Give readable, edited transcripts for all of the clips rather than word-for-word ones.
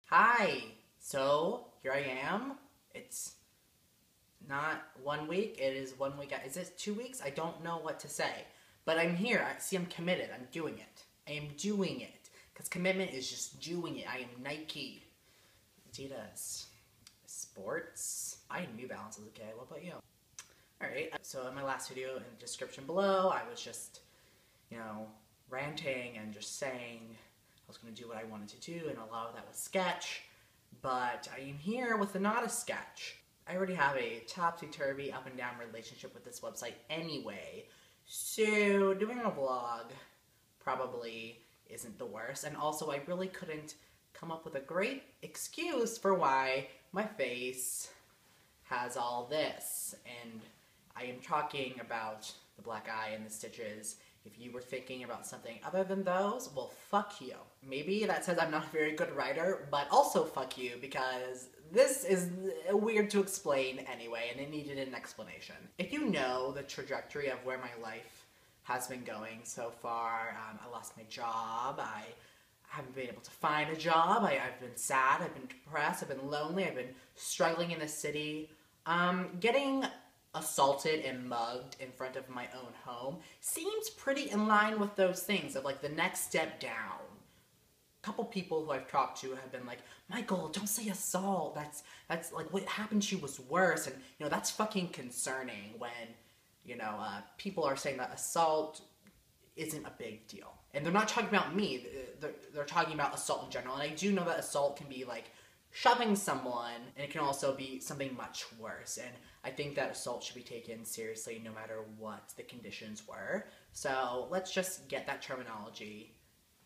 Hi! So, here I am. It's not 1 week, it is 1 week. Is it 2 weeks? I don't know what to say. But I'm here. I'm committed. I'm doing it. I am doing it. Because commitment is just doing it. I am Nike. Adidas. Sports. I had New Balance as a kid. What about you? Alright, so in my last video in the description below, I was just, ranting and just saying I was going to do what I wanted to do, and a lot of that was sketch, but I am here with not a sketch. I already have a topsy-turvy, up-and-down relationship with this website anyway, so doing a vlog probably isn't the worst, and also I really couldn't come up with a great excuse for why my face has all this, and I am talking about the black eye and the stitches. If you were thinking about something other than those, well, fuck you. Maybe that says I'm not a very good writer, but also fuck you, because this is weird to explain anyway, and it needed an explanation. If you know the trajectory of where my life has been going so far, I lost my job, I haven't been able to find a job, I've been sad, I've been depressed, I've been lonely, I've been struggling in the city. Getting assaulted and mugged in front of my own home seems pretty in line with those things of like the next step down. A couple people who I've talked to have been like, Michael, don't say assault, that's like what happened to you was worse, and that's fucking concerning when people are saying that assault isn't a big deal. And they're not talking about me, they're talking about assault in general, and I do know that assault can be like shoving someone, and it can also be something much worse, and I think that assault should be taken seriously no matter what the conditions were. So let's just get that terminology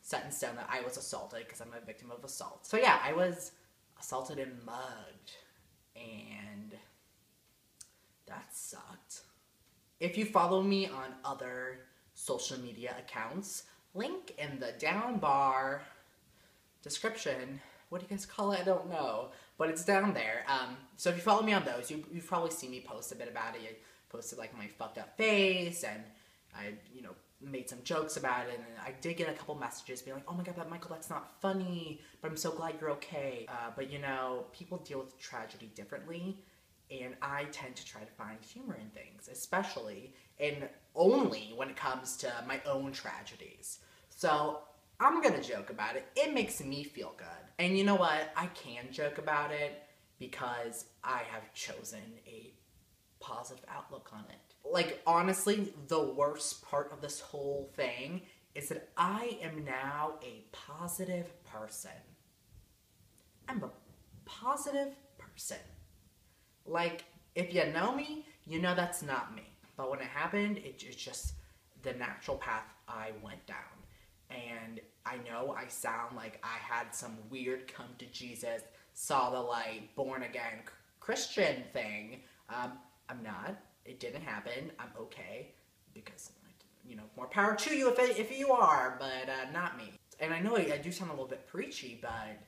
set in stone that I was assaulted, because I'm a victim of assault. So yeah, I was assaulted and mugged, and that sucked. If you follow me on other social media accounts, link in the down bar description. What do you guys call it? I don't know. But it's down there. So if you follow me on those, you've probably seen me post a bit about it. I posted like my fucked up face, and I, made some jokes about it, and I did get a couple messages being like, oh my god, Michael, that's not funny, but I'm so glad you're okay. But people deal with tragedy differently, and I tend to try to find humor in things, especially and only when it comes to my own tragedies. So I'm gonna joke about it. It makes me feel good. And you know what? I can joke about it because I have chosen a positive outlook on it. Like, honestly, the worst part of this whole thing is that I am now a positive person. I'm a positive person. Like, if you know me, you know that's not me. But when it happened, it's just the natural path I went down. And I know I sound like I had some weird come to Jesus, saw the light, born again Christian thing. I'm not. It didn't happen. I'm okay, because more power to you if you are, but not me. And I know I do sound a little bit preachy, but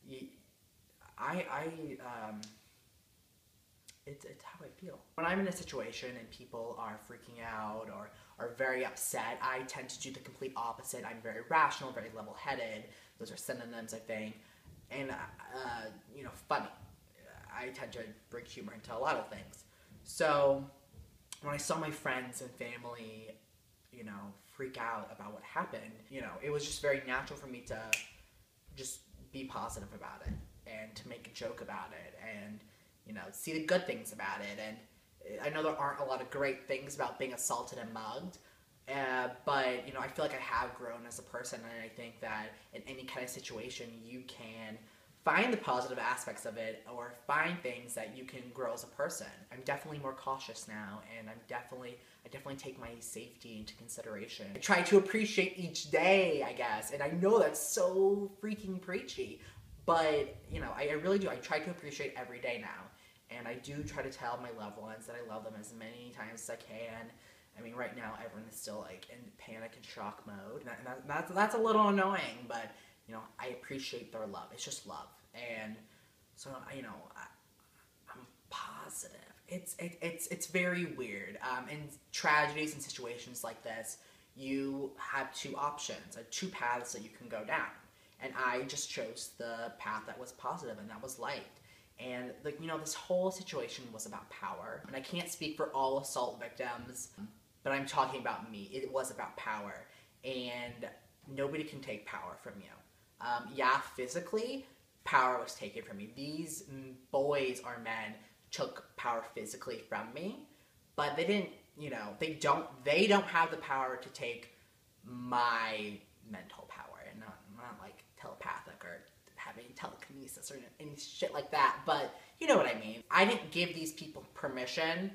it's how I feel. When I'm in a situation and people are freaking out or are very upset, I tend to do the complete opposite. I'm very rational, very level-headed. Those are synonyms, I think. And, funny. I tend to bring humor into a lot of things. So, when I saw my friends and family, freak out about what happened, it was just very natural for me to just be positive about it and to make a joke about it and see the good things about it. And I know there aren't a lot of great things about being assaulted and mugged, but I feel like I have grown as a person, and I think that in any kind of situation you can find the positive aspects of it or find things that you can grow as a person. I'm definitely more cautious now, and I definitely take my safety into consideration. I try to appreciate each day, I guess, and I know that's so freaking preachy, but I really do. I try to appreciate every day now. And I do try to tell my loved ones that I love them as many times as I can. I mean, right now, everyone is still, like, in panic and shock mode. And that's a little annoying, but, I appreciate their love. It's just love. And so, I'm positive. It's very weird. In tragedies and situations like this, you have two options, two paths that you can go down. And I just chose the path that was positive and that was light. And, like, you know, this whole situation was about power. And I can't speak for all assault victims, but I'm talking about me. It was about power. And nobody can take power from you. Yeah, physically, power was taken from me. These boys or men took power physically from me, but they didn't, you know, they don't have the power to take my mental power. And not like telepathic or having telekinesis or any shit like that, but you know what I mean. I didn't give these people permission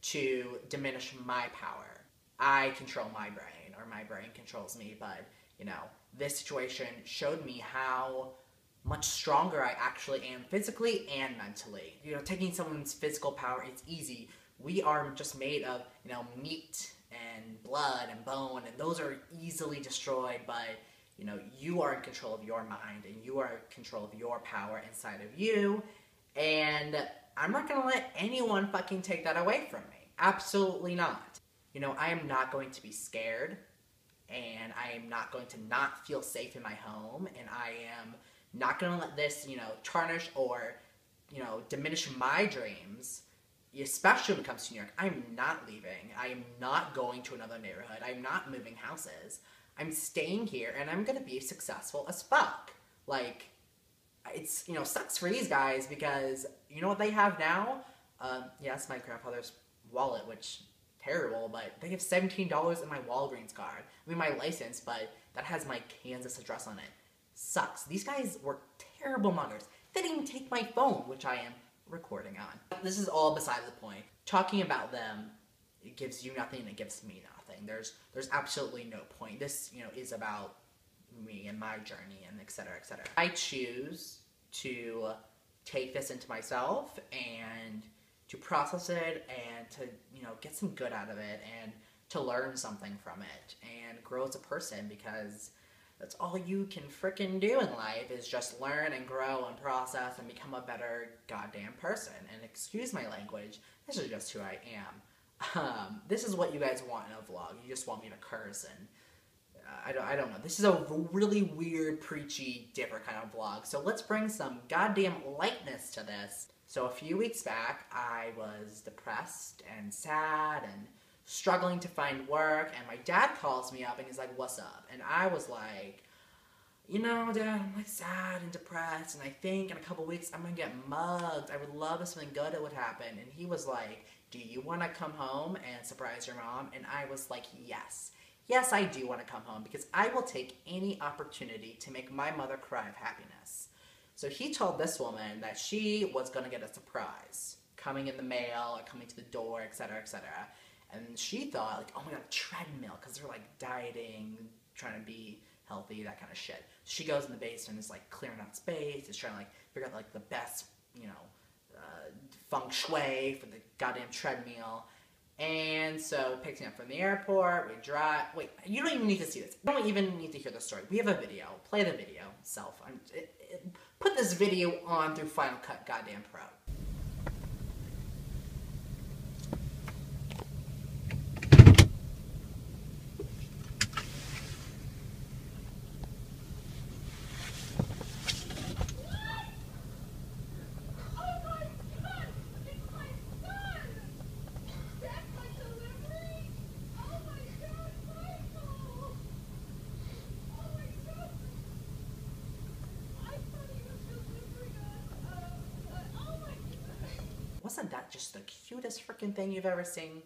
to diminish my power. I control my brain, or my brain controls me, but, you know, this situation showed me how much stronger I actually am physically and mentally. You know, taking someone's physical power, it's easy. We are just made of, you know, meat and blood and bone, and those are easily destroyed, but, you know, you are in control of your mind, and you are in control of your power inside of you, and I'm not gonna let anyone fucking take that away from me. Absolutely not. You know, I am not going to be scared, and I am not going to not feel safe in my home, and I am not going to let this, you know, tarnish or, you know, diminish my dreams, especially when it comes to New York. I'm not leaving. I am not going to another neighborhood. I'm not moving houses. I'm staying here, and I'm going to be successful as fuck. Like, it's, you know, sucks for these guys because, you know what they have now? Yes, my grandfather's wallet, which, terrible, but they have $17 in my Walgreens card. I mean, my license, but that has my Kansas address on it. Sucks. These guys were terrible muggers. They didn't even take my phone, which I am recording on. This is all beside the point. Talking about them, it gives you nothing and it gives me nothing. There's absolutely no point. This, you know, is about me and my journey and et cetera, et cetera. I choose to take this into myself and to process it and to, you know, get some good out of it and to learn something from it and grow as a person, because that's all you can frickin' do in life is just learn and grow and process and become a better goddamn person. And excuse my language, this is just who I am. This is what you guys want in a vlog. You just want me to curse and I don't know. This is a really weird, preachy, different kind of vlog. So let's bring some goddamn lightness to this. So a few weeks back, I was depressed and sad and struggling to find work, and my dad calls me up and he's like, "What's up?" And I was like, "You know, Dad, I'm like sad and depressed, and I think in a couple weeks I'm gonna get mugged. I would love if something good would happen." And he was like, "Do you want to come home and surprise your mom?" And I was like, "Yes. Yes, I do want to come home, because I will take any opportunity to make my mother cry of happiness." So he told this woman that she was going to get a surprise coming in the mail or coming to the door, etc., etc. And she thought, like, oh my god, a treadmill, because they're, like, dieting, trying to be healthy, that kind of shit. She goes in the basement, is, like, clearing out space, is trying to, like, figure out, like, the best, you know, feng shui for the goddamn treadmill. And so, picks me up from the airport, we drive. Wait, you don't even need to see this. You don't even need to hear the story. We have a video. Play the video. Put this video on through Final Cut goddamn Pro. Wasn't that just the cutest freaking thing you've ever seen?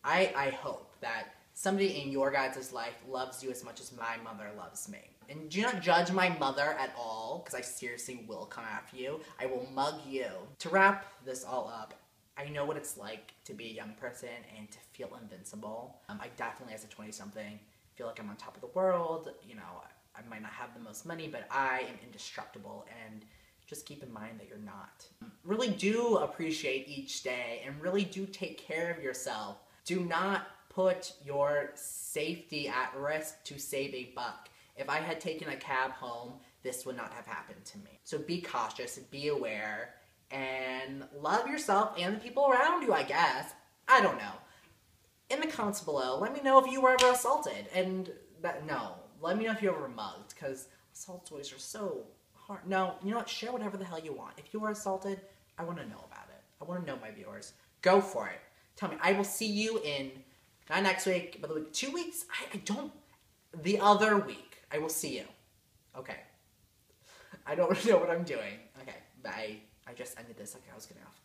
I hope that somebody in your guys' life loves you as much as my mother loves me. And do not judge my mother at all, because I seriously will come after you. I will mug you. To wrap this all up, I know what it's like to be a young person and to feel invincible. I definitely, as a 20-something, feel like I'm on top of the world. You know, I might not have the most money, but I am indestructible, and just keep in mind that you're not. Really do appreciate each day and really do take care of yourself. Do not put your safety at risk to save a buck. If I had taken a cab home, this would not have happened to me. So be cautious, be aware, and love yourself and the people around you, I guess. I don't know. In the comments below, let me know if you were ever assaulted. And let me know if you were ever mugged, because Assault stories are so hard. No, you know what? Share whatever the hell you want. If you were assaulted, I want to know about it. I want to know, my viewers. Go for it. Tell me. I will see you in, not next week, but the week, 2 weeks? I don't, the other week. I will see you. Okay. I don't know what I'm doing. Okay, bye. I just ended this like I was getting off